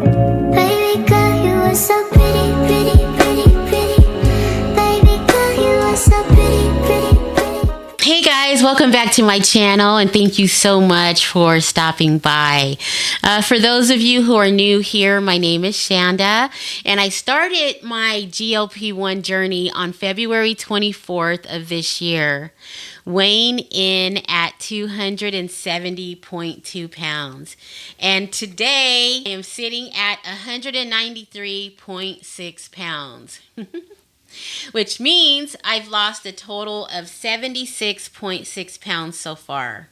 Baby girl, you are so pretty, pretty, pretty, pretty. Baby girl, you are so pretty, pretty, pretty. Hey guys, welcome back to my channel and thank you so much for stopping by. For those of you who are new here, my name is Shanda and I started my GLP-1 journey on February 24th of this year, weighing in at 270.2 pounds. And today I am sitting at 193.6 pounds. Which means I've lost a total of 76.6 pounds so far.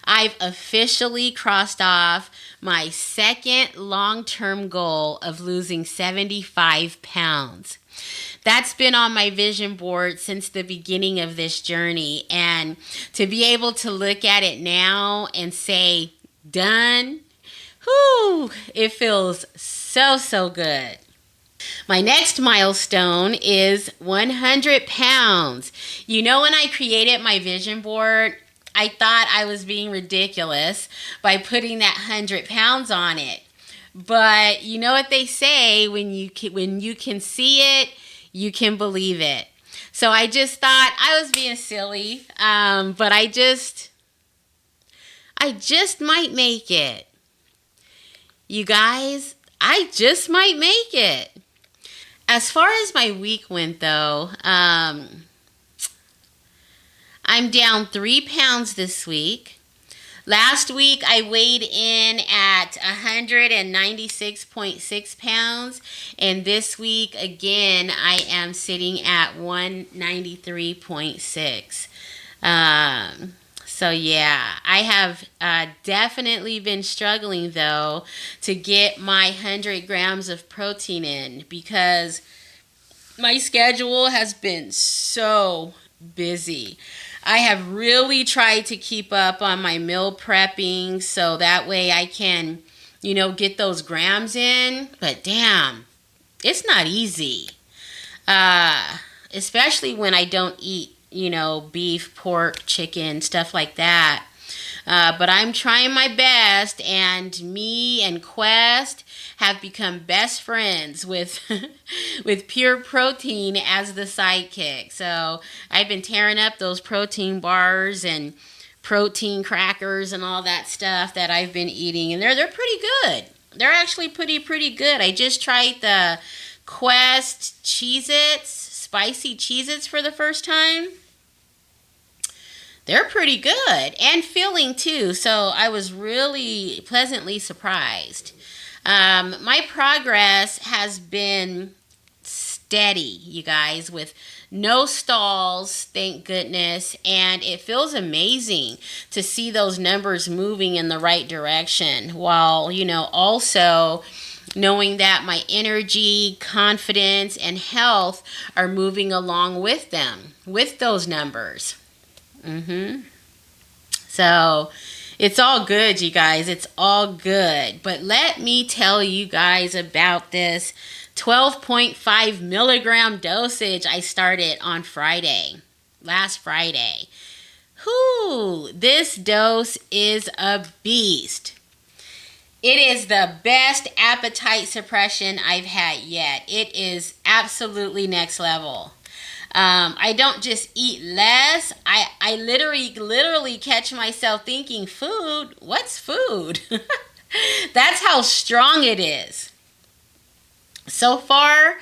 I've officially crossed off my second long-term goal of losing 75 pounds. That's been on my vision board since the beginning of this journey, and to be able to look at it now and say, done, whew, it feels so good. My next milestone is 100 pounds. You know, when I created my vision board, I thought I was being ridiculous by putting that 100 pounds on it. But you know what they say, when you can see it, you can believe it. So I just thought I was being silly, but I just might make it. You guys, I just might make it. As far as my week went, though, I'm down 3 pounds this week. Last week, I weighed in at 196.6 pounds. And this week, again, I am sitting at 193.6. So yeah, I have definitely been struggling though to get my 100 grams of protein in because my schedule has been so busy. I have really tried to keep up on my meal prepping so that way I can, get those grams in. But damn, it's not easy. Especially when I don't eat beef, pork, chicken, stuff like that. But I'm trying my best, and me and Quest have become best friends with with Pure Protein as the sidekick. So I've been tearing up those protein bars and protein crackers and all that stuff that I've been eating, and they're pretty good. They're actually pretty good. I just tried the Quest Cheez-Its, spicy Cheez-Its for the first time. They're pretty good and filling too, so I was really pleasantly surprised. My progress has been steady, you guys, with no stalls, thank goodness, and it feels amazing to see those numbers moving in the right direction while, also knowing that my energy, confidence, and health are moving along with them, with those numbers. So it's all good, you guys. It's all good. But let me tell you guys about this 12.5 milligram dosage I started on last Friday. Whew, this dose is a beast. It is the best appetite suppression I've had yet. It is absolutely next level. I don't just eat less. I literally catch myself thinking, food? What's food? That's how strong it is. So far,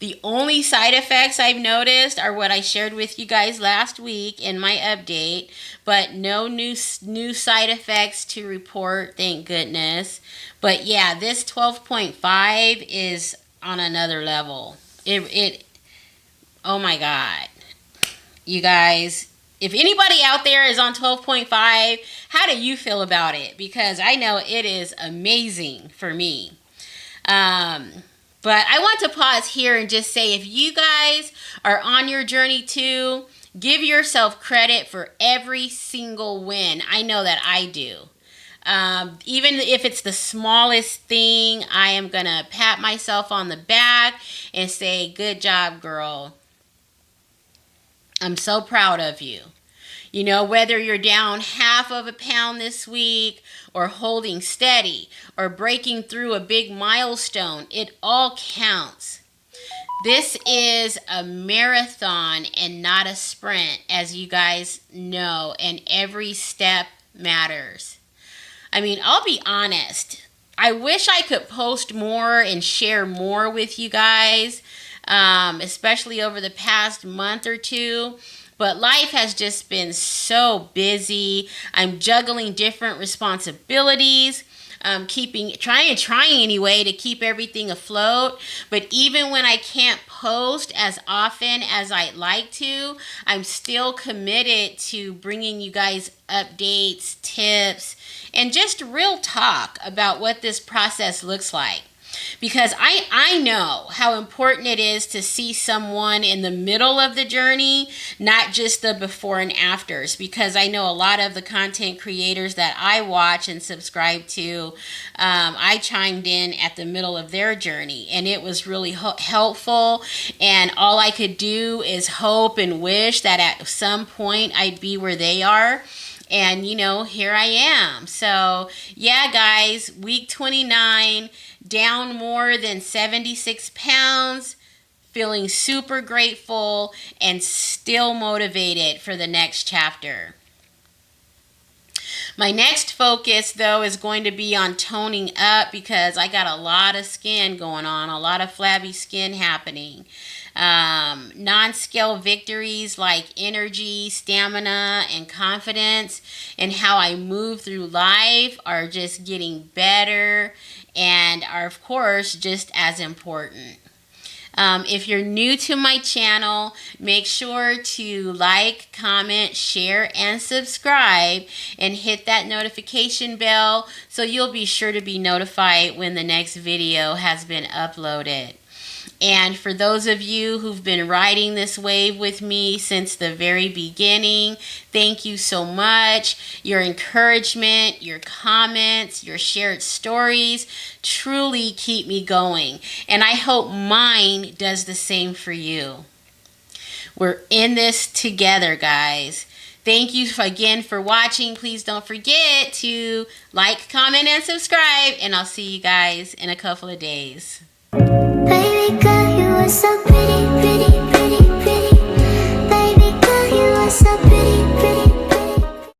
the only side effects I've noticed are what I shared with you guys last week in my update, but no new side effects to report, thank goodness. But yeah, this 12.5 is on another level. Oh my God. You guys, if anybody out there is on 12.5, how do you feel about it? Because I know it is amazing for me. But I want to pause here and just say, if you guys are on your journey too, give yourself credit for every single win. I know that I do. Even if it's the smallest thing, I am going to pat myself on the back and say, good job, girl. I'm so proud of you. You know, whether you're down half of a pound this week or holding steady or breaking through a big milestone, it all counts. This is a marathon and not a sprint, as you guys know, and every step matters. I mean, I'll be honest. I wish I could post more and share more with you guys, especially over the past month or two. But life has just been so busy. I'm juggling different responsibilities. Trying anyway to keep everything afloat. But even when I can't post as often as I'd like to, I'm still committed to bringing you guys updates, tips, and just real talk about what this process looks like. Because I know how important it is to see someone in the middle of the journey, not just the before and afters. Because I know a lot of the content creators that I watch and subscribe to, I chimed in at the middle of their journey. And it was really helpful. And all I could do is hope and wish that at some point I'd be where they are. And, you know, here I am. So, yeah, guys, week 29, down more than 76 pounds, feeling super grateful and still motivated for the next chapter. My next focus, though, is going to be on toning up because I got a lot of skin going on, a lot of flabby skin happening. Non-scale victories like energy, stamina, and confidence, and how I move through life are just getting better and are, of course, just as important. If you're new to my channel, make sure to like, comment, share, and subscribe, and hit that notification bell so you'll be sure to be notified when the next video has been uploaded. And for those of you who've been riding this wave with me since the very beginning, thank you so much. Your encouragement, your comments, your shared stories truly keep me going. And I hope mine does the same for you. We're in this together, guys. Thank you again for watching. Please don't forget to like, comment, and subscribe. And I'll see you guys in a couple of days. Baby girl, you are so pretty, pretty, pretty, pretty. Baby girl, you are so pretty.